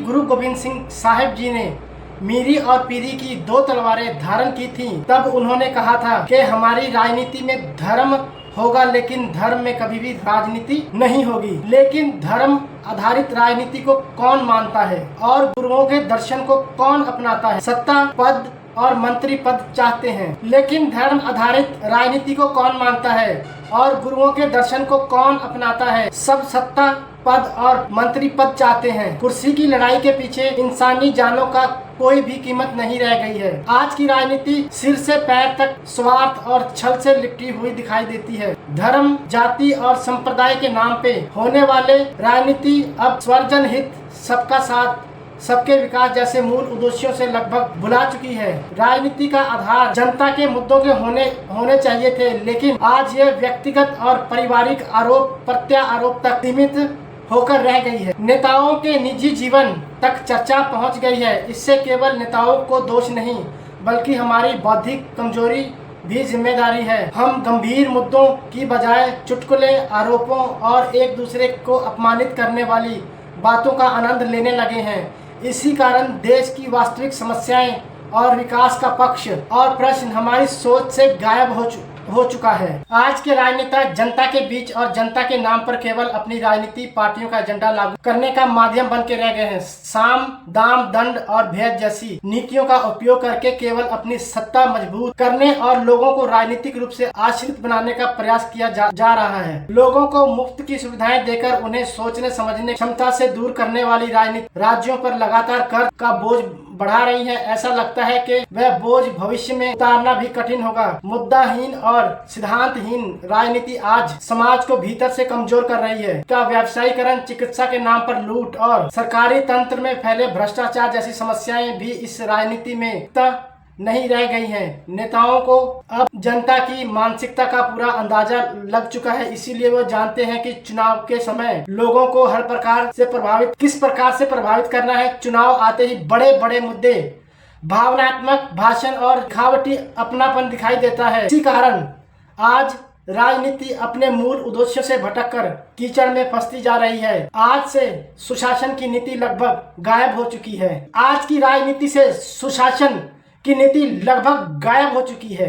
गुरु गोविंद सिंह साहिब जी ने मीरी और पीरी की दो तलवारें धारण की थीं, तब उन्होंने कहा था कि हमारी राजनीति में धर्म होगा लेकिन धर्म में कभी भी राजनीति नहीं होगी। लेकिन धर्म आधारित राजनीति को कौन मानता है और गुरुओं के दर्शन को कौन अपनाता है? सत्ता, पद और मंत्री पद चाहते हैं, लेकिन धर्म आधारित राजनीति को कौन मानता है और गुरुओं के दर्शन को कौन अपनाता है? सब सत्ता, पद और मंत्री पद चाहते हैं। कुर्सी की लड़ाई के पीछे इंसानी जानों का कोई भी कीमत नहीं रह गई है। आज की राजनीति सिर से पैर तक स्वार्थ और छल से लिपटी हुई दिखाई देती है। धर्म, जाति और संप्रदाय के नाम पे होने वाले राजनीति अब स्वजन हित, सबका साथ, सबके विकास जैसे मूल उद्देश्यों से लगभग भुला चुकी है। राजनीति का आधार जनता के मुद्दों के होने चाहिए थे, लेकिन आज ये व्यक्तिगत और पारिवारिक आरोप प्रत्यारोप तक सीमित होकर रह गई है। नेताओं के निजी जीवन तक चर्चा पहुंच गई है। इससे केवल नेताओं को दोष नहीं, बल्कि हमारी बौद्धिक कमजोरी भी जिम्मेदारी है। हम गंभीर मुद्दों की बजाय चुटकुले, आरोपों और एक दूसरे को अपमानित करने वाली बातों का आनंद लेने लगे हैं। इसी कारण देश की वास्तविक समस्याएं और विकास का पक्ष और प्रश्न हमारी सोच से गायब हो चुका है। आज के राजनेता जनता के बीच और जनता के नाम पर केवल अपनी राजनीति पार्टियों का एजेंडा लागू करने का माध्यम बन के रह गए हैं। साम, दाम, दंड और भेद जैसी नीतियों का उपयोग करके केवल अपनी सत्ता मजबूत करने और लोगों को राजनीतिक रूप से आश्रित बनाने का प्रयास किया जा रहा है। लोगों को मुफ्त की सुविधाएं देकर उन्हें सोचने समझने क्षमता से दूर करने वाली राजनीति राज्यों पर लगातार कर का बोझ बढ़ा रही है। ऐसा लगता है कि वह बोझ भविष्य में उतारना भी कठिन होगा। मुद्दाहीन और सिद्धांतहीन राजनीति आज समाज को भीतर से कमजोर कर रही है। क्या व्यवसायीकरण, चिकित्सा के नाम पर लूट और सरकारी तंत्र में फैले भ्रष्टाचार जैसी समस्याएं भी इस राजनीति में नहीं रह गई हैं। नेताओं को अब जनता की मानसिकता का पूरा अंदाजा लग चुका है, इसीलिए वो जानते हैं कि चुनाव के समय लोगों को किस प्रकार से प्रभावित करना है। चुनाव आते ही बड़े बड़े मुद्दे, भावनात्मक भाषण और दिखावटी अपनापन दिखाई देता है। इसी कारण आज राजनीति अपने मूल उद्देश्यों से भटककर कीचड़ में फंसती जा रही है। आज से सुशासन की नीति लगभग गायब हो चुकी है। आज की राजनीति से सुशासन की नीति लगभग गायब हो चुकी है।